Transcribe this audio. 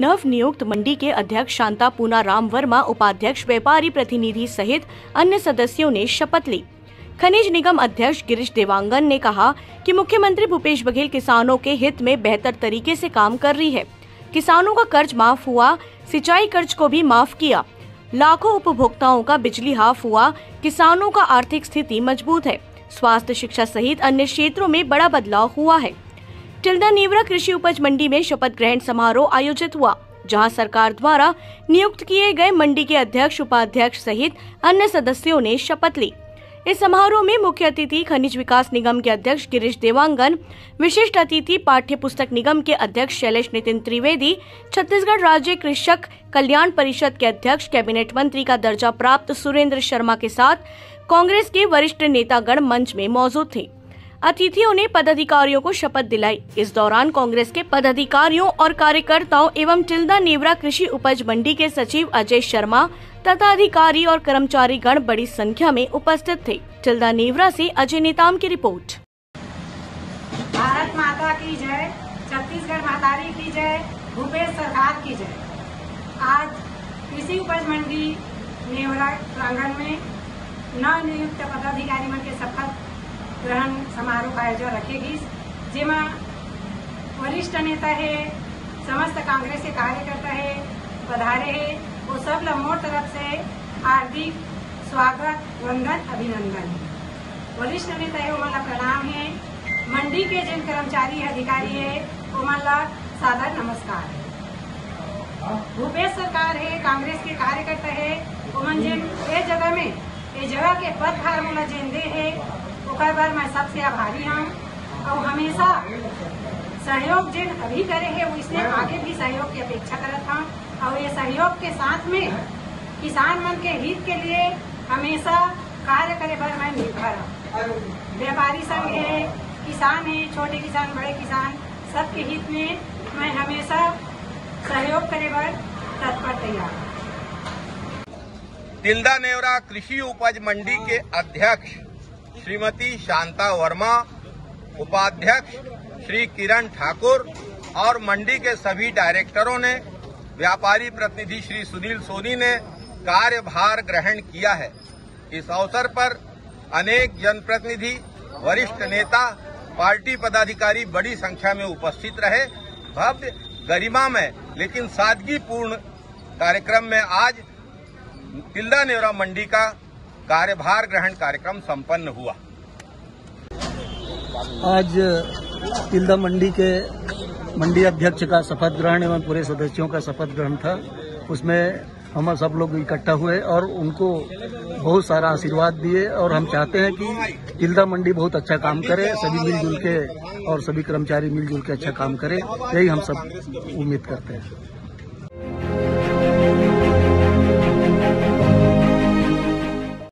नव नियुक्त मंडी के अध्यक्ष शांता पूनाराम वर्मा, उपाध्यक्ष व्यापारी प्रतिनिधि सहित अन्य सदस्यों ने शपथ ली। खनिज निगम अध्यक्ष गिरीश देवांगन ने कहा कि मुख्यमंत्री भूपेश बघेल किसानों के हित में बेहतर तरीके से काम कर रही है। किसानों का कर्ज माफ हुआ, सिंचाई कर्ज को भी माफ किया, लाखों उपभोक्ताओं का बिजली हाफ हुआ, किसानों का आर्थिक स्थिति मजबूत है, स्वास्थ्य, शिक्षा सहित अन्य क्षेत्रों में बड़ा बदलाव हुआ है। तिल्दा नेवरा कृषि उपज मंडी में शपथ ग्रहण समारोह आयोजित हुआ, जहां सरकार द्वारा नियुक्त किए गए मंडी के अध्यक्ष, उपाध्यक्ष सहित अन्य सदस्यों ने शपथ ली। इस समारोह में मुख्य अतिथि खनिज विकास निगम के अध्यक्ष गिरीश देवांगन, विशिष्ट अतिथि पाठ्य पुस्तक निगम के अध्यक्ष शैलेश नितिन त्रिवेदी, छत्तीसगढ़ राज्य कृषक कल्याण परिषद के अध्यक्ष, कैबिनेट मंत्री का दर्जा प्राप्त सुरेंद्र शर्मा के साथ कांग्रेस के वरिष्ठ नेतागण मंच में मौजूद थे। अतिथियों ने पदाधिकारियों को शपथ दिलाई। इस दौरान कांग्रेस के पदाधिकारियों और कार्यकर्ताओं एवं तिल्दा नेवरा कृषि उपज मंडी के सचिव अजय शर्मा तथा अधिकारी और कर्मचारी गण बड़ी संख्या में उपस्थित थे। तिल्दा नेवरा से अजय नेताम की रिपोर्ट। भारत माता की जय, छत्तीसगढ़ मातारी की जय, भूपेश सरकार की जय। आज कृषि उपज मंडी नेवरा प्रांगण में नव नियुक्त पदाधिकारी मन के शपथ ग्रहण समारोह का आयोजन रखेगी, जेमा वरिष्ठ नेता है, समस्त कांग्रेस के कार्यकर्ता है, पधारे है, वो सब ला मोर तरफ से हार्दिक स्वागत, वंदन, अभिनंदन। वरिष्ठ नेता है ओमन ला प्रणाम है, मंडी के जिन कर्मचारी अधिकारी है ओमन ला सादर नमस्कार है। भूपेश सरकार है, कांग्रेस के कार्यकर्ता है, ओमन जिन ए जगह में ए जगह के पदभार मोला जेन दे है ओकर बार मैं सबसे आभारी हूँ। और हमेशा सहयोग जिन अभी करे है उसने आगे भी सहयोग की अपेक्षा करत हूँ, और ये सहयोग के साथ में किसान मन के हित के लिए हमेशा कार्य करे पर मैं निर्भर हूँ। व्यापारी संघ है, किसान है, छोटे किसान, बड़े किसान, सबके हित में मैं हमेशा सहयोग करे पर तत्पर तैयार हूँ। तिल्दा नेवरा कृषि उपज मंडी के अध्यक्ष श्रीमती शांता वर्मा, उपाध्यक्ष श्री किरण ठाकुर और मंडी के सभी डायरेक्टरों ने, व्यापारी प्रतिनिधि श्री सुनील सोनी ने कार्यभार ग्रहण किया है। इस अवसर पर अनेक जनप्रतिनिधि, वरिष्ठ नेता, पार्टी पदाधिकारी बड़ी संख्या में उपस्थित रहे। भव्य, गरिमामय लेकिन सादगीपूर्ण कार्यक्रम में आज तिल्दा नेवरा मंडी का कार्यभार ग्रहण कार्यक्रम संपन्न हुआ। आज तिल्दा मंडी के मंडी अध्यक्ष का शपथ ग्रहण एवं पूरे सदस्यों का शपथ ग्रहण था। उसमें हम सब लोग इकट्ठा हुए और उनको बहुत सारा आशीर्वाद दिए, और हम चाहते हैं कि तिल्दा मंडी बहुत अच्छा काम करे, सभी मिलजुल के और सभी कर्मचारी मिलजुल के अच्छा काम करे, यही हम सब उम्मीद करते हैं।